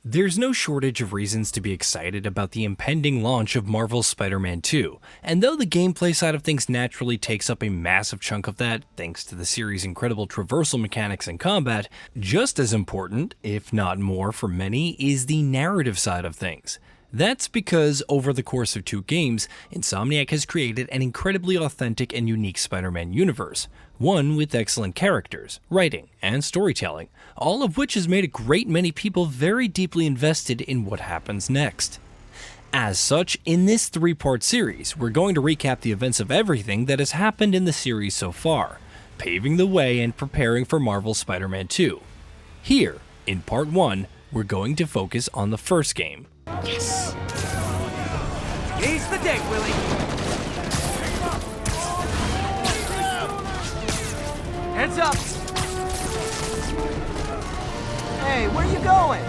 There's no shortage of reasons to be excited about the impending launch of Marvel's Spider-Man 2, and though the gameplay side of things naturally takes up a massive chunk of that, thanks to the series' incredible traversal mechanics and combat, just as important, if not more for many, is the narrative side of things. That's because over the course of 2 games, Insomniac has created an incredibly authentic and unique Spider-Man universe, one with excellent characters, writing, and storytelling, all of which has made a great many people very deeply invested in what happens next. As such, in this 3-part series, we're going to recap the events of everything that has happened in the series so far, paving the way and preparing for Marvel's Spider-Man 2. Here, in Part 1, we're going to focus on the first game. Yes! Ease the deck, Willie! Heads up! Hey, where you going?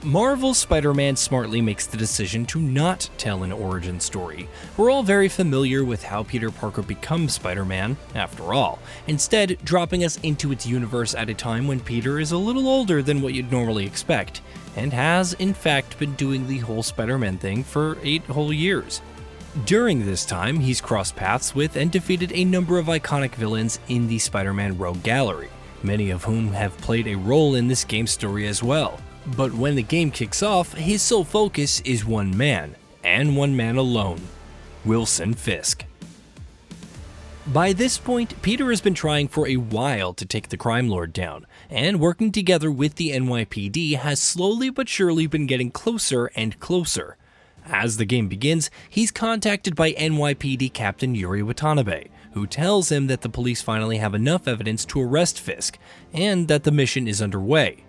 Marvel's Spider-Man smartly makes the decision to not tell an origin story. We're all very familiar with how Peter Parker becomes Spider-Man, after all, instead dropping us into its universe at a time when Peter is a little older than what you'd normally expect, and has in fact been doing the whole Spider-Man thing for 8 whole years. During this time, he's crossed paths with and defeated a number of iconic villains in the Spider-Man Rogue Gallery, many of whom have played a role in this game's story as well. But when the game kicks off, his sole focus is one man, and one man alone, Wilson Fisk. By this point, Peter has been trying for a while to take the crime lord down, and working together with the NYPD has slowly but surely been getting closer and closer. As the game begins, he's contacted by NYPD Captain Yuri Watanabe, who tells him that the police finally have enough evidence to arrest Fisk, and that the mission is underway.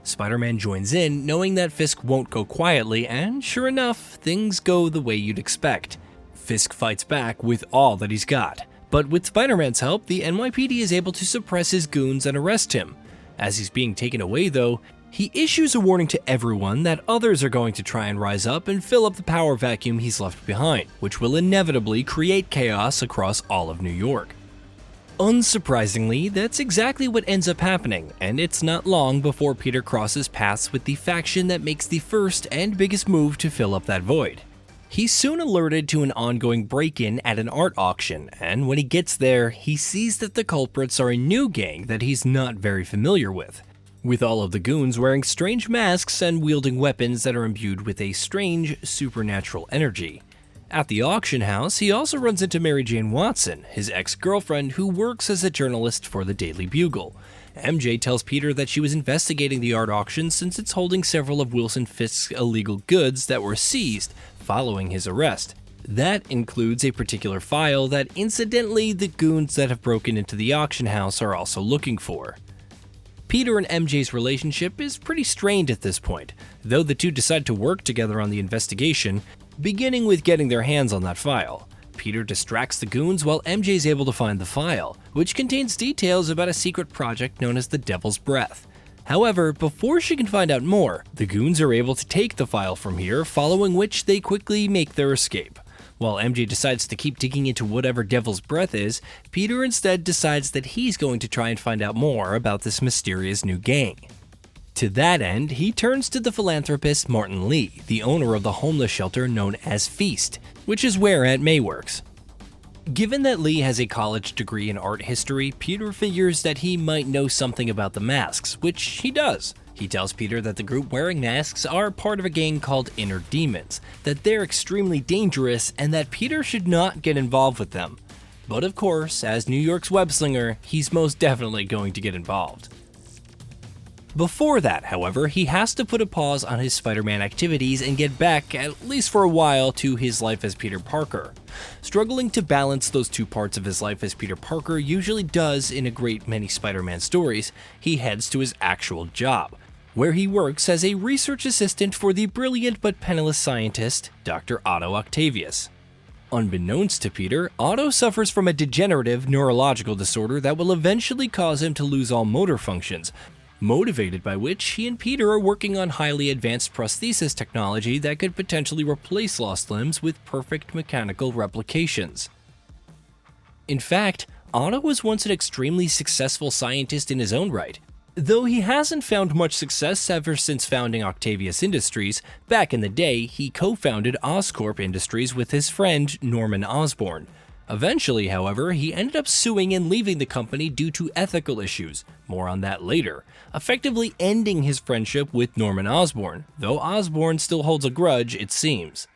Spider-Man joins in, knowing that Fisk won't go quietly, and sure enough, things go the way you'd expect. Fisk fights back with all that he's got, but with Spider-Man's help, the NYPD is able to suppress his goons and arrest him. As he's being taken away though, he issues a warning to everyone that others are going to try and rise up and fill up the power vacuum he's left behind, which will inevitably create chaos across all of New York. Unsurprisingly, that's exactly what ends up happening, and it's not long before Peter crosses paths with the faction that makes the first and biggest move to fill up that void. He's soon alerted to an ongoing break-in at an art auction, and when he gets there, he sees that the culprits are a new gang that he's not very familiar with all of the goons wearing strange masks and wielding weapons that are imbued with a strange, supernatural energy. At the auction house, he also runs into Mary Jane Watson, his ex-girlfriend who works as a journalist for the Daily Bugle. MJ tells Peter that she was investigating the art auction since it's holding several of Wilson Fisk's illegal goods that were seized following his arrest. That includes a particular file that, incidentally, the goons that have broken into the auction house are also looking for. Peter and MJ's relationship is pretty strained at this point, though the two decide to work together on the investigation, beginning with getting their hands on that file. Peter distracts the goons while MJ's able to find the file, which contains details about a secret project known as the Devil's Breath. However, before she can find out more, the goons are able to take the file from here, following which they quickly make their escape. While MJ decides to keep digging into whatever Devil's Breath is, Peter instead decides that he's going to try and find out more about this mysterious new gang. To that end, he turns to the philanthropist Martin Lee, the owner of the homeless shelter known as Feast, which is where Aunt May works. Given that Lee has a college degree in art history, Peter figures that he might know something about the masks, which he does. He tells Peter that the group wearing masks are part of a gang called Inner Demons, that they're extremely dangerous, and that Peter should not get involved with them. But of course, as New York's web-slinger, he's most definitely going to get involved. Before that, however, he has to put a pause on his Spider-Man activities and get back, at least for a while, to his life as Peter Parker. Struggling to balance those two parts of his life as Peter Parker usually does in a great many Spider-Man stories, he heads to his actual job, where he works as a research assistant for the brilliant but penniless scientist, Dr. Otto Octavius. Unbeknownst to Peter, Otto suffers from a degenerative neurological disorder that will eventually cause him to lose all motor functions, motivated by which he and Peter are working on highly advanced prosthesis technology that could potentially replace lost limbs with perfect mechanical replications. In fact, Otto was once an extremely successful scientist in his own right. Though he hasn't found much success ever since founding Octavius Industries, back in the day he co-founded Oscorp Industries with his friend Norman Osborn. Eventually, however, he ended up suing and leaving the company due to ethical issues, more on that later, effectively ending his friendship with Norman Osborn, though Osborn still holds a grudge, it seems.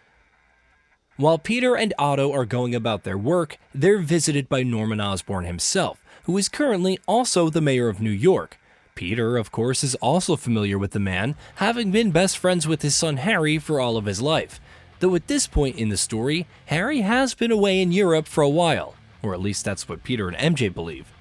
While Peter and Otto are going about their work, they're visited by Norman Osborn himself, who is currently also the mayor of New York. Peter, of course, is also familiar with the man, having been best friends with his son Harry for all of his life. Though at this point in the story, Harry has been away in Europe for a while, or at least that's what Peter and MJ believe.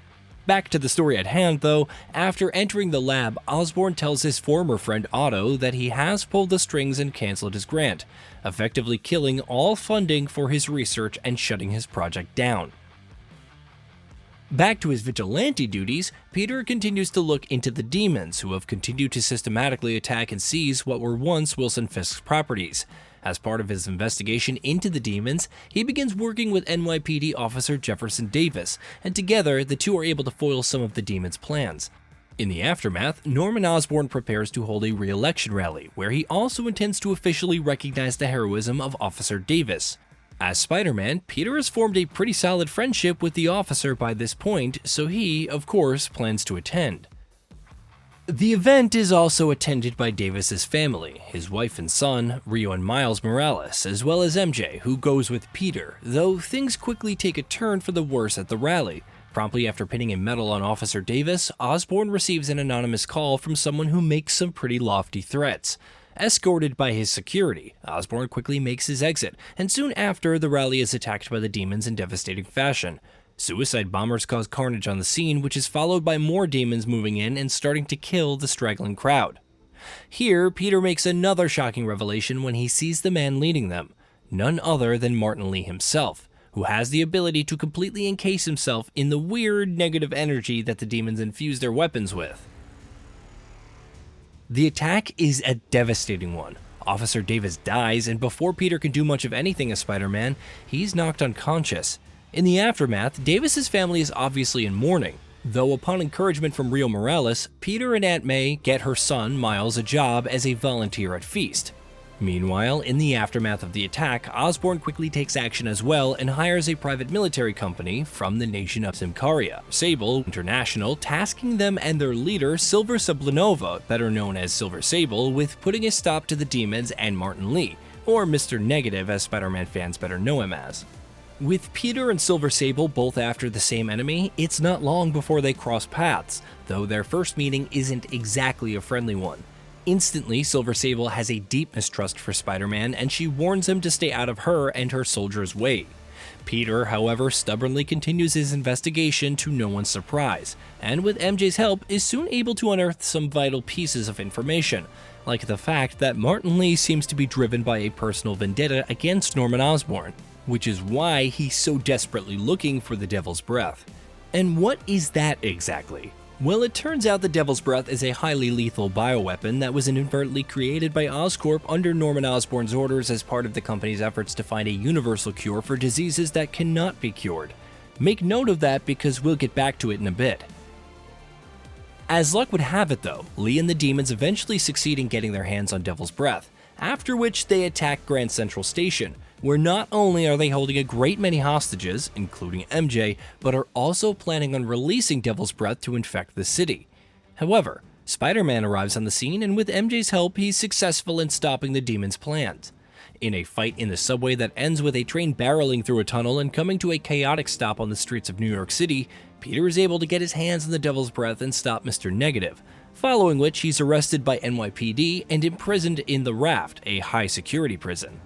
Back to the story at hand though, after entering the lab, Osborn tells his former friend Otto that he has pulled the strings and cancelled his grant, effectively killing all funding for his research and shutting his project down. Back to his vigilante duties, Peter continues to look into the demons who have continued to systematically attack and seize what were once Wilson Fisk's properties. As part of his investigation into the demons, he begins working with NYPD officer Jefferson Davis, and together the two are able to foil some of the demons' plans. In the aftermath, Norman Osborn prepares to hold a re-election rally, where he also intends to officially recognize the heroism of Officer Davis. As Spider-Man, Peter has formed a pretty solid friendship with the officer by this point, so he, of course, plans to attend. The event is also attended by Davis's family, his wife and son, Rio and Miles Morales, as well as MJ, who goes with Peter, though things quickly take a turn for the worse at the rally. Promptly after pinning a medal on Officer Davis, Osborn receives an anonymous call from someone who makes some pretty lofty threats. Escorted by his security, Osborn quickly makes his exit, and soon after, the rally is attacked by the demons in devastating fashion. Suicide bombers cause carnage on the scene, which is followed by more demons moving in and starting to kill the straggling crowd. Here, Peter makes another shocking revelation when he sees the man leading them, none other than Martin Lee himself, who has the ability to completely encase himself in the weird negative energy that the demons infuse their weapons with. The attack is a devastating one. Officer Davis dies, and before Peter can do much of anything as Spider-Man, he's knocked unconscious. In the aftermath, Davis's family is obviously in mourning, though upon encouragement from Rio Morales, Peter and Aunt May get her son Miles a job as a volunteer at Feast. Meanwhile, in the aftermath of the attack, Osborn quickly takes action as well and hires a private military company from the nation of Symkaria, Sable International, tasking them and their leader, Silver Sublinova, better known as Silver Sable, with putting a stop to the demons and Martin Lee, or Mr. Negative as Spider-Man fans better know him as. With Peter and Silver Sable both after the same enemy, it's not long before they cross paths, though their first meeting isn't exactly a friendly one. Instantly, Silver Sable has a deep mistrust for Spider-Man, and she warns him to stay out of her and her soldiers' way. Peter, however, stubbornly continues his investigation to no one's surprise, and with MJ's help is soon able to unearth some vital pieces of information, like the fact that Martin Lee seems to be driven by a personal vendetta against Norman Osborn, which is why he's so desperately looking for the Devil's Breath. And what is that exactly? Well, it turns out the Devil's Breath is a highly lethal bioweapon that was inadvertently created by Oscorp under Norman Osborn's orders as part of the company's efforts to find a universal cure for diseases that cannot be cured. Make note of that because we'll get back to it in a bit. As luck would have it though, Lee and the demons eventually succeed in getting their hands on Devil's Breath, after which they attack Grand Central Station, where not only are they holding a great many hostages, including MJ, but are also planning on releasing Devil's Breath to infect the city. However, Spider-Man arrives on the scene, and with MJ's help, he's successful in stopping the demons' plans. In a fight in the subway that ends with a train barreling through a tunnel and coming to a chaotic stop on the streets of New York City, Peter is able to get his hands on the Devil's Breath and stop Mr. Negative, following which he's arrested by NYPD and imprisoned in the Raft, a high-security prison.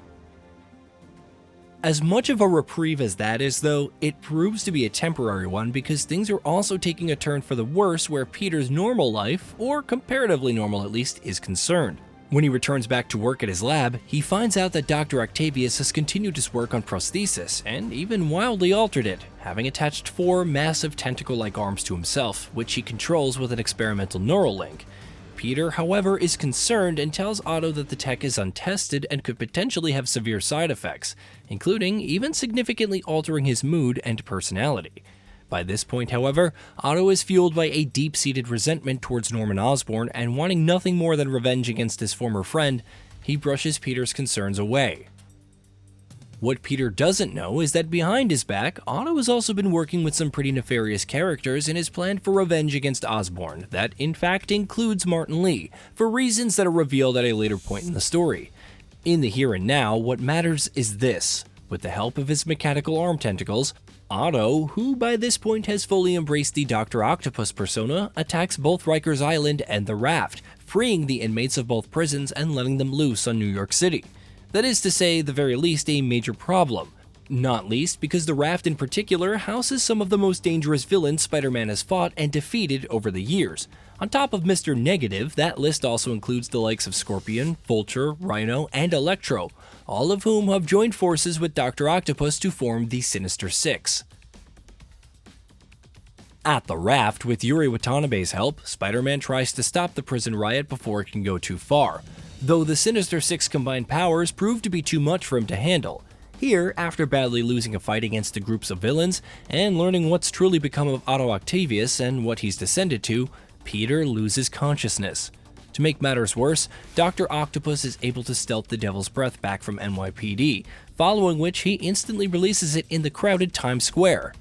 As much of a reprieve as that is though, it proves to be a temporary one because things are also taking a turn for the worse where Peter's normal life, or comparatively normal at least, is concerned. When he returns back to work at his lab, he finds out that Dr. Octavius has continued his work on prosthesis, and even wildly altered it, having attached 4 massive tentacle-like arms to himself, which he controls with an experimental neural link. Peter, however, is concerned and tells Otto that the tech is untested and could potentially have severe side effects, including even significantly altering his mood and personality. By this point, however, Otto is fueled by a deep-seated resentment towards Norman Osborn, and wanting nothing more than revenge against his former friend, he brushes Peter's concerns away. What Peter doesn't know is that behind his back, Otto has also been working with some pretty nefarious characters in his plan for revenge against Osborn that in fact includes Martin Lee, for reasons that are revealed at a later point in the story. In the here and now, what matters is this: with the help of his mechanical arm tentacles, Otto, who by this point has fully embraced the Dr. Octopus persona, attacks both Rikers Island and the Raft, freeing the inmates of both prisons and letting them loose on New York City. That is to say, the very least, a major problem. Not least because the Raft in particular houses some of the most dangerous villains Spider-Man has fought and defeated over the years. On top of Mr. Negative, that list also includes the likes of Scorpion, Vulture, Rhino, and Electro, all of whom have joined forces with Dr. Octopus to form the Sinister Six. At the Raft, with Yuri Watanabe's help, Spider-Man tries to stop the prison riot before it can go too far, though the Sinister Six combined powers prove to be too much for him to handle. Here, after badly losing a fight against the groups of villains, and learning what's truly become of Otto Octavius and what he's descended to, Peter loses consciousness. To make matters worse, Dr. Octopus is able to stealth the Devil's Breath back from NYPD, following which he instantly releases it in the crowded Times Square.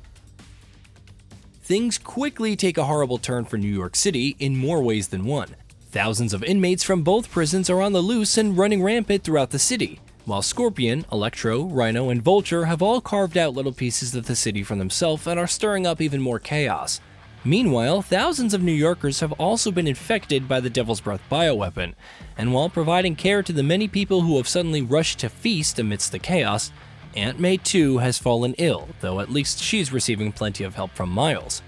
Things quickly take a horrible turn for New York City in more ways than one. Thousands of inmates from both prisons are on the loose and running rampant throughout the city, while Scorpion, Electro, Rhino, and Vulture have all carved out little pieces of the city for themselves and are stirring up even more chaos. Meanwhile, thousands of New Yorkers have also been infected by the Devil's Breath bioweapon, and while providing care to the many people who have suddenly rushed to feast amidst the chaos, Aunt May too has fallen ill, though at least she's receiving plenty of help from Miles.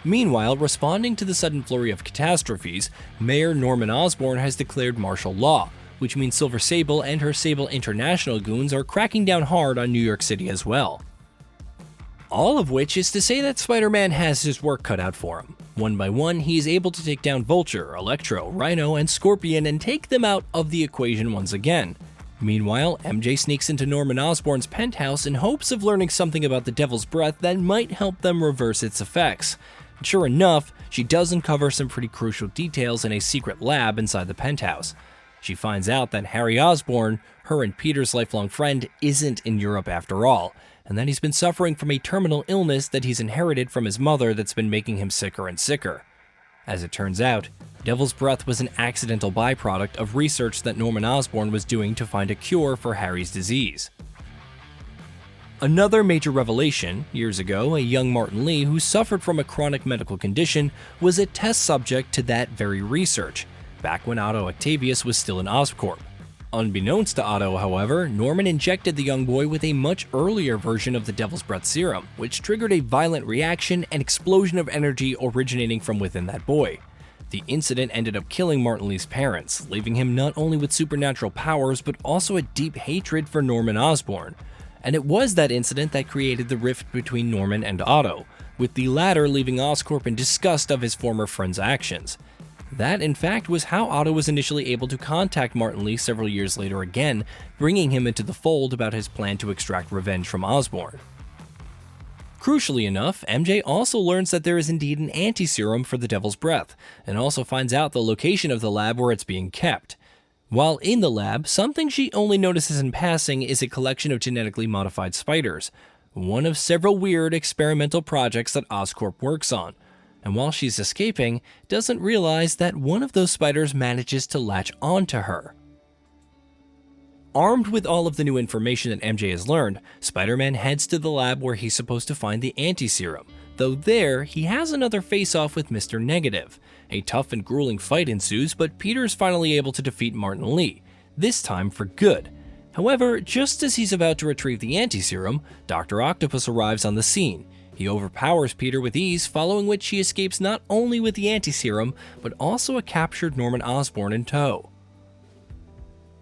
Meanwhile, responding to the sudden flurry of catastrophes, Mayor Norman Osborn has declared martial law, which means Silver Sable and her Sable International goons are cracking down hard on New York City as well. All of which is to say that Spider-Man has his work cut out for him. One by one, he is able to take down Vulture, Electro, Rhino, and Scorpion and take them out of the equation once again. Meanwhile, MJ sneaks into Norman Osborn's penthouse in hopes of learning something about the Devil's Breath that might help them reverse its effects. And sure enough, she does uncover some pretty crucial details in a secret lab inside the penthouse. She finds out that Harry Osborn, her and Peter's lifelong friend, isn't in Europe after all, and that he's been suffering from a terminal illness that he's inherited from his mother that's been making him sicker and sicker. As it turns out, Devil's Breath was an accidental byproduct of research that Norman Osborn was doing to find a cure for Harry's disease. Another major revelation: years ago, a young Martin Lee who suffered from a chronic medical condition was a test subject to that very research, back when Otto Octavius was still in Oscorp. Unbeknownst to Otto, however, Norman injected the young boy with a much earlier version of the Devil's Breath serum, which triggered a violent reaction and explosion of energy originating from within that boy. The incident ended up killing Martin Lee's parents, leaving him not only with supernatural powers but also a deep hatred for Norman Osborn. And it was that incident that created the rift between Norman and Otto, with the latter leaving Oscorp in disgust of his former friend's actions. That, in fact, was how Otto was initially able to contact Martin Lee several years later again, bringing him into the fold about his plan to extract revenge from Osborn. Crucially enough, MJ also learns that there is indeed an anti-serum for the Devil's Breath, and also finds out the location of the lab where it's being kept. While in the lab, something she only notices in passing is a collection of genetically modified spiders, one of several weird experimental projects that Oscorp works on. And while she's escaping, doesn't realize that one of those spiders manages to latch onto her. Armed with all of the new information that MJ has learned, Spider-Man heads to the lab where he's supposed to find the anti-serum, though there, he has another face-off with Mr. Negative. A tough and grueling fight ensues, but Peter is finally able to defeat Martin Lee, this time for good. However, just as he's about to retrieve the anti-serum, Dr. Octopus arrives on the scene. He overpowers Peter with ease, following which he escapes not only with the anti-serum, but also a captured Norman Osborn in tow.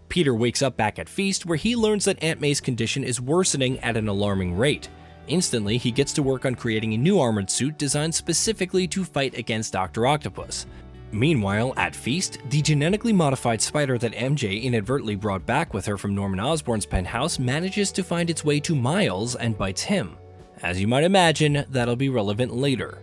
Peter wakes up back at Feast, where he learns that Aunt May's condition is worsening at an alarming rate. Instantly, he gets to work on creating a new armored suit designed specifically to fight against Dr. Octopus. Meanwhile, at Feast, the genetically modified spider that MJ inadvertently brought back with her from Norman Osborn's penthouse manages to find its way to Miles and bites him. As you might imagine, that'll be relevant later.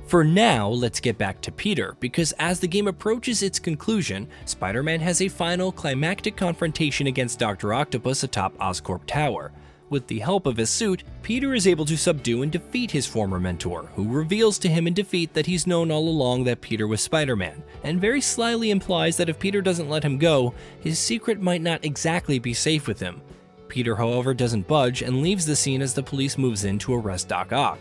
For now, let's get back to Peter, because as the game approaches its conclusion, Spider-Man has a final climactic confrontation against Dr. Octopus atop Oscorp Tower. With the help of his suit, Peter is able to subdue and defeat his former mentor, who reveals to him in defeat that he's known all along that Peter was Spider-Man, and very slyly implies that if Peter doesn't let him go, his secret might not exactly be safe with him. Peter, however, doesn't budge and leaves the scene as the police moves in to arrest Doc Ock.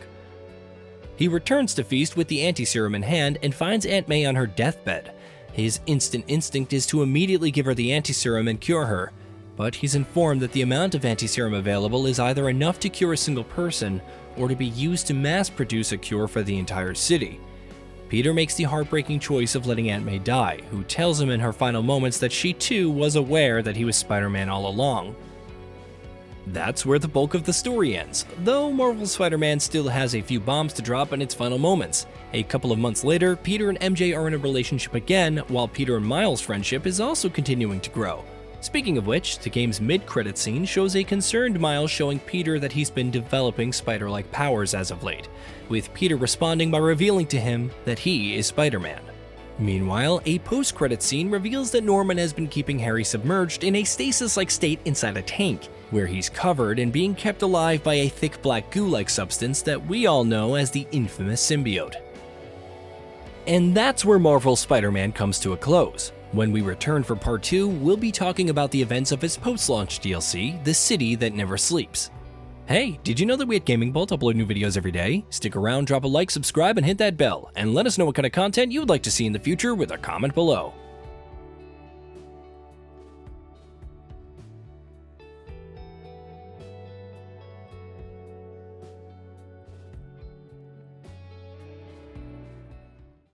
He returns to Feast with the anti-serum in hand and finds Aunt May on her deathbed. His instant instinct is to immediately give her the anti-serum and cure her, but he's informed that the amount of anti-serum available is either enough to cure a single person or to be used to mass-produce a cure for the entire city. Peter makes the heartbreaking choice of letting Aunt May die, who tells him in her final moments that she too was aware that he was Spider-Man all along. That's where the bulk of the story ends, though Marvel's Spider-Man still has a few bombs to drop in its final moments. A couple of months later, Peter and MJ are in a relationship again, while Peter and Miles' friendship is also continuing to grow. Speaking of which, the game's mid-credit scene shows a concerned Miles showing Peter that he's been developing spider-like powers as of late, with Peter responding by revealing to him that he is Spider-Man. Meanwhile, a post-credit scene reveals that Norman has been keeping Harry submerged in a stasis-like state inside a tank, where he's covered and being kept alive by a thick black goo-like substance that we all know as the infamous symbiote. And that's where Marvel's Spider-Man comes to a close. When we return for part 2, we'll be talking about the events of his post-launch DLC, The City That Never Sleeps. Hey, did you know that we at GamingBolt upload new videos every day? Stick around, drop a like, subscribe, and hit that bell, and let us know what kind of content you would like to see in the future with a comment below.